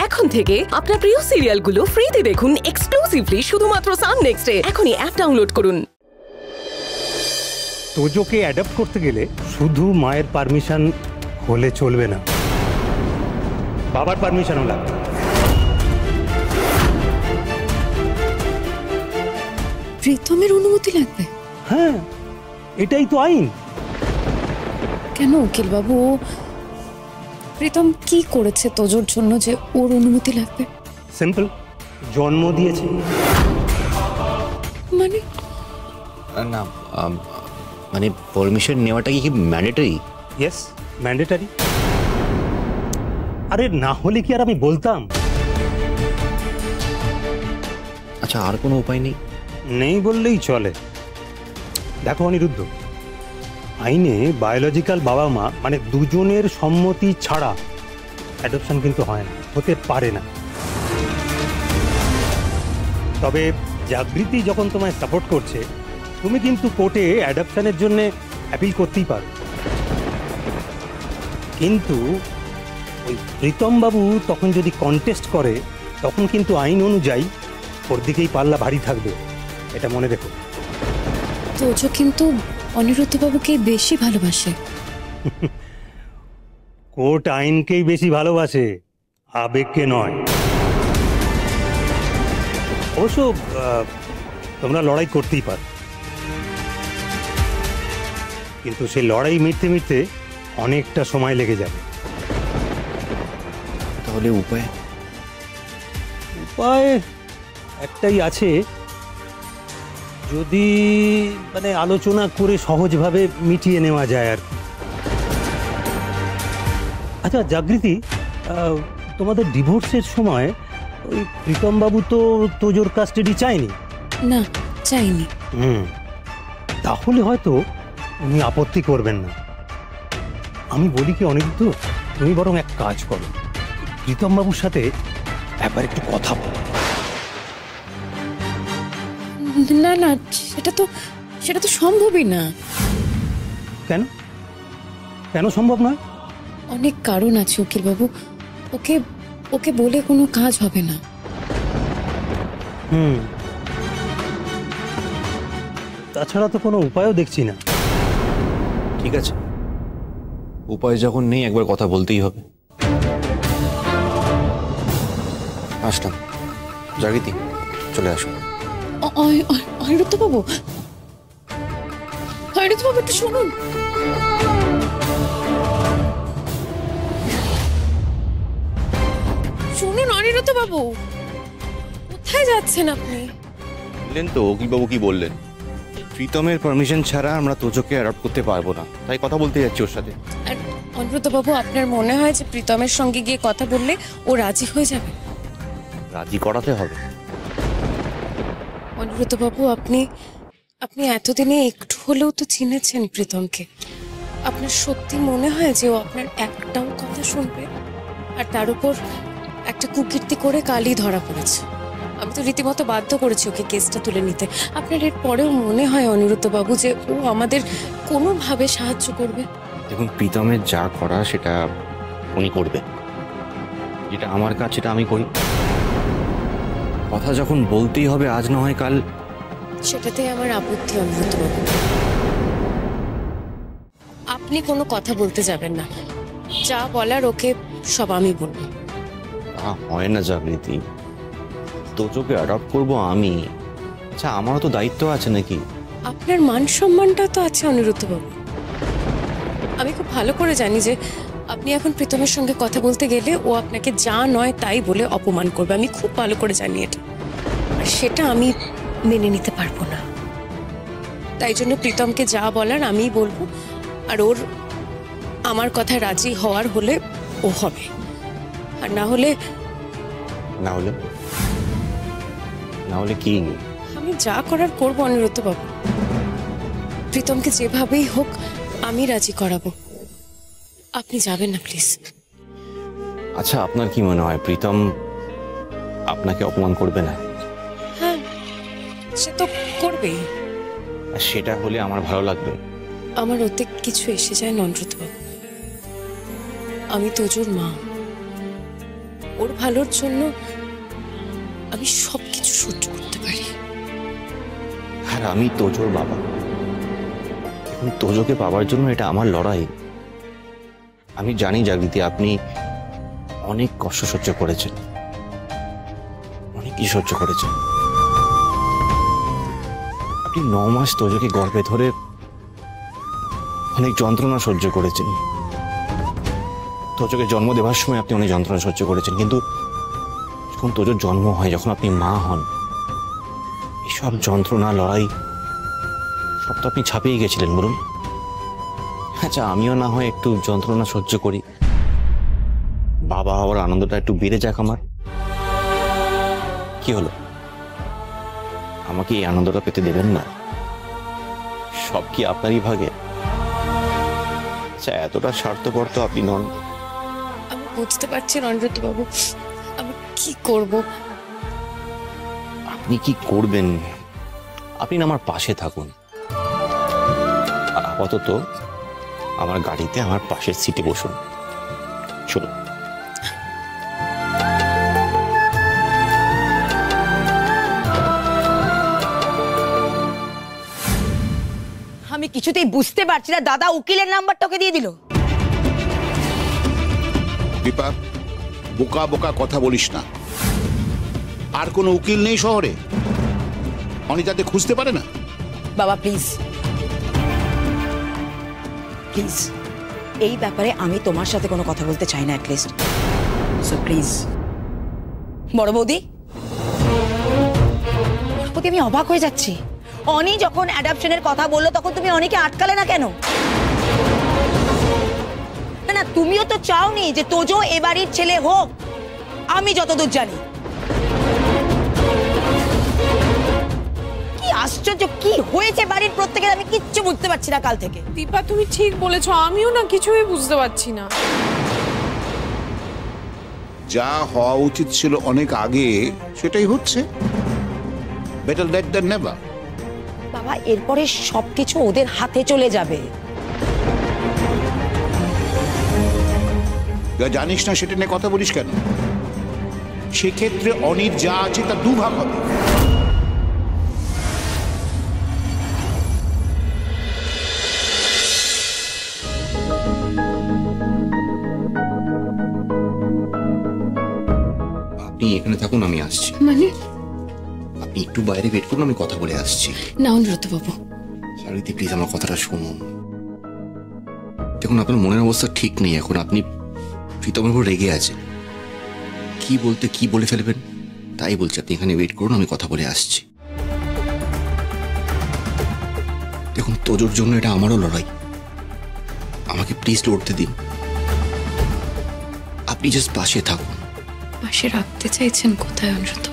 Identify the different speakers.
Speaker 1: এখন থেকে আপনার প্রিয় সিরিয়ালগুলো ফ্রিতে দেখুন এক্সক্লুসিভলি শুধুমাত্র সান নেক্সটে। এখনই অ্যাপ ডাউনলোড করুন।
Speaker 2: তোজোকে অ্যাডাপ্ট করতে গেলে শুধু মায়ের পারমিশন হলে চলবে না, বাবার পারমিশনও লাগবে।
Speaker 3: প্রীতমের অনুমতি লাগবে?
Speaker 2: হ্যাঁ, এটাই তো আইন।
Speaker 3: কেন উকিল বাবু, প্রীতম কি করেছে তোজোর জন্য যে ওর অনুমতি লাগবে?
Speaker 2: সিম্পল, জন্ম দিয়েছে।
Speaker 3: মানে
Speaker 4: না মানে পারমিশন নেওয়াটা কি ম্যান্ডেটরি?
Speaker 2: Yes, mandatory. আরে না হলে কি আর আমি বলতাম?
Speaker 4: আচ্ছা, আর কোনো উপায় নেই?
Speaker 2: নেই বললেই চলে। দেখো অনিরুদ্ধ, আইনে বায়োলজিক্যাল বাবা মা মানে দুজনের সম্মতি ছাড়া অ্যাডপশন কিন্তু হয় না, হতে পারে না। তবে জাগৃতি যখন তোমায় সাপোর্ট করছে, তুমি কিন্তু কোর্টে অ্যাডপশনের জন্য অ্যাপিল করতেই পারো। কিন্তু ওই প্রীতম বাবু তখন যদি কন্টেস্ট করে, তখন কিন্তু আইন অনুযায়ী ওর দিকেই পাল্লা ভারী থাকবে, এটা মনে রেখো।
Speaker 3: তোজো কিন্তু অনিরুদ্ধ বাবুকে বেশি ভালোবাসে।
Speaker 2: কোর্ট আইনকেই বেশি ভালোবাসে, আবেগকে নয়। অবশ্য তোমরা লড়াই করতেই পারো, কিন্তু সেই লড়াই মিটতে মিটতে অনেকটা সময় লেগে যাবে।
Speaker 4: তাহলে উপায়?
Speaker 2: উপায় একটাই আছে, যদি মানে আলোচনা করে সহজভাবে মিটিয়ে নেওয়া যায় আর কি। আচ্ছা জাগৃতি, তোমাদের ডিভোর্সের সময় ওই প্রীতম বাবু তো তোজোর কাস্টাডি চায়নি?
Speaker 3: না, চাইনি।
Speaker 2: তাহলে হয়তো উনি আপত্তি করবেন না। আমি বলি কি অনিরুদ্ধ, তুমি বরং এক কাজ করো, প্রীতম বাবুর সাথে একবার একটু কথা বলো।
Speaker 3: না না, সেটা তো সম্ভবই না।
Speaker 2: কেন কেন সম্ভব নয়?
Speaker 3: অনেক কারণ আছে উকিল বাবু, ওকে ওকে বলে কোনো কাজ হবে না।
Speaker 2: তাছাড়া তো কোনো উপায়ও দেখছি না।
Speaker 4: ঠিক আছে, উপায় যখন নেই একবার কথা বলতেই হবে। আসলাম। জাগৃতি, চলে আসো।
Speaker 3: অনিরুদ্ধ বাবু, একটু শুনুন। শুনুন অনিরুদ্ধ বাবু, কোথায় যাচ্ছেন আপনি?
Speaker 4: বললেন তো উকিলবাবু কি বললেন, প্রীতমের পারমিশন ছাড়া আমরা তোজোকে অ্যাডপ্ট করতে পারবো না, তাই কথা বলতে যাচ্ছি ওর সাথে।
Speaker 3: আর অনিরুদ্ধ বাবু, আপনার মনে হয় যে প্রীতমের সঙ্গে গিয়ে কথা বললে ও রাজি হয়ে যাবে?
Speaker 4: রাজি করাতে হবে।
Speaker 3: অনিরুদ্ধ বাবু, আপনি এতদিনে একটু হলেও তো চিনেছেন প্রীতমকে। আপনার সত্যি মনে হয় যে ও আপনার একটাও কথা শুনবে? আর তার উপর একটা কুকীর্তি করে কালই ধরা পড়েছে। আমি তো রীতিমতো বাধ্য করেছি ওকে কেসটা তুলে নিতে। আপনার এর পরেও মনে হয় অনিরুদ্ধ বাবু যে ও আমাদের কোনোভাবে সাহায্য করবে?
Speaker 4: দেখুন, প্রীতমের যা করা সেটা উনি করবে, যেটা আমার কাজ সেটা আমি করি। কথা যখন বলতেই হবে, আজ না হয় কাল,
Speaker 3: সেটাতেই আমার আপত্তি অনিরুদ্ধ বাবু। আপনি কোনো কথা বলতে যাবেন না, যা বলার ওকে সব আমি বলবো।
Speaker 4: তা হয় না জাগৃতি, তোজোকে অ্যাডপ্ট করবো আমি। আচ্ছা, আমারও তো দায়িত্ব আছে নাকি?
Speaker 3: আপনার মান সম্মানটা তো আছে অনিরুদ্ধ বাবু। আমি খুব ভালো করে জানি যে আপনি এখন প্রীতমের সঙ্গে কথা বলতে গেলে ও আপনাকে যা নয় তাই বলে অপমান করবে। আমি খুব ভালো করে জানি এটা, আর সেটা আমি মেনে নিতে পারবো না। তাই জন্য প্রীতমকে যা বলার আমিই বলবো, আর ওর আমার কথায় রাজি হওয়ার হলে ও হবে, আর না হলে
Speaker 4: কি?
Speaker 3: আমি যা করার করবো অনিরুদ্ধ বাবু। প্রীতমকে যেভাবেই হোক আমি রাজি করাবো। আপনি যাবেন না প্লিজ।
Speaker 4: আচ্ছা, আপনার কি মনে হয় প্রীতম আপনাকে অপমান করবে না?
Speaker 3: হ্যাঁ, সে তো করবেই।
Speaker 4: সেটা হলে আমার ভালো লাগবে।
Speaker 3: আমার ওতে কিছু এসে যায় অনিরুদ্ধ বাবু। আমি তোজোর মা, ওর ভালোর জন্য আমি সবকিছু সহ্য করতে পারি।
Speaker 4: আর আমি তোজোর বাবা। এখন তোজোকে পাওয়ার জন্য এটা আমার লড়াই। আমি জানি জাগৃতি, আপনি অনেক কষ্ট সহ্য করেছেন, অনেক কি সহ্য করেছেন। আপনি 9 মাস তোজোকে গর্ভে ধরে অনেক যন্ত্রণা সহ্য করেছেন। তোজোকে জন্ম দেওয়ার সময় আপনি অনেক যন্ত্রণা সহ্য করেছেন, কিন্তু যখন তোজোর জন্ম হয়, যখন আপনি মা হন, এসব যন্ত্রণা লড়াই সব তো আপনি ছাপিয়ে গেছিলেন বলুন। আচ্ছা, আমিও না হয় একটু যন্ত্রণা সহ্য করি, বাবা হওয়ার আনন্দটা একটু বেড়ে যাক আমার। কি হলো, আমাকে এই আনন্দটা পেতে দেবেন না? সব কি আপনারই ভাগে? আচ্ছা, এতটা স্বার্থপর তো আপনি নন।
Speaker 3: আমি বুঝতে পারছি না অনিরুদ্ধ বাবু, আমি কি করব।
Speaker 4: আপনি কি করবেন? আপনি না আমার পাশে থাকুন, আর আপাতত আমার গাড়িতে আমার পাশের সিটে বসুন। চলুন।
Speaker 5: আমি কিছুতেই বুঝতে পারছি না, দাদা উকিলের নাম্বার তোকে দিয়ে দিল।
Speaker 6: দীপা, বোকা বোকা কথা বলিস না। আর কোনো উকিল নেই শহরে? অনিতাতে খুঁজতে পারে না?
Speaker 5: বাবা প্লিজ প্লিজ, এই ব্যাপারে আমি তোমার সাথে কোনো কথা বলতে চাই না, অ্যাটলিস্ট। So please. বড় বৌদি, আমি অবাক হয়ে যাচ্ছি। অনি যখন অ্যাডাপশনের কথা বললো তখন তুমি অনিকে আটকালে না কেন? না না, তুমিও তো চাওনি যে তোজো এ বাড়ির ছেলে হোক, আমি যতদূর জানি। কি আশ্চর্য, কি হয়েছে বাড়ির প্রত্যেকের, আমি কিচ্ছু বুঝতে পারছি না কাল থেকে।
Speaker 7: দীপা, তুমি ঠিক বলেছো, আমিও না কিছুই বুঝতে পারছি না।
Speaker 6: যা হওয়া উচিত ছিল অনেক আগে, সেটাই হচ্ছে। Better late than never.
Speaker 5: বাবা, এরপরে সবকিছু ওদের হাতে চলে যাবে।
Speaker 6: জানিস না সেটা নিয়ে কথা বলিস কেন? সেক্ষেত্রে অনির যা আছে তা দুভাগ হবে।
Speaker 4: আপনি এখানে থাকুন, আমি আসছি।
Speaker 3: মানে?
Speaker 4: আপনি একটু বাইরে ওয়েট করুন, আমি কথা বলে আসছি।
Speaker 3: না অনিরুদ্ধ বাবু,
Speaker 4: সারিদি প্লিজ আমার কথাটা শুনুন। দেখুন, আপনার মনের অবস্থা ঠিক নেই এখন। আপনি প্রীতমের উপর রেগে আছেন, কি বলতে কি বলে ফেলবেন, তাই বলছি আপনি এখানে ওয়েট করুন, আমি কথা বলে আসছি। দেখুন, তোজোর জন্য এটা আমারও লড়াই, আমাকে প্লিজ লড়তে দিন। আপনি জাস্ট পাশে থাকুন।
Speaker 3: পাশে রাখতে চাইছেন কোথায় অনিরুদ্ধ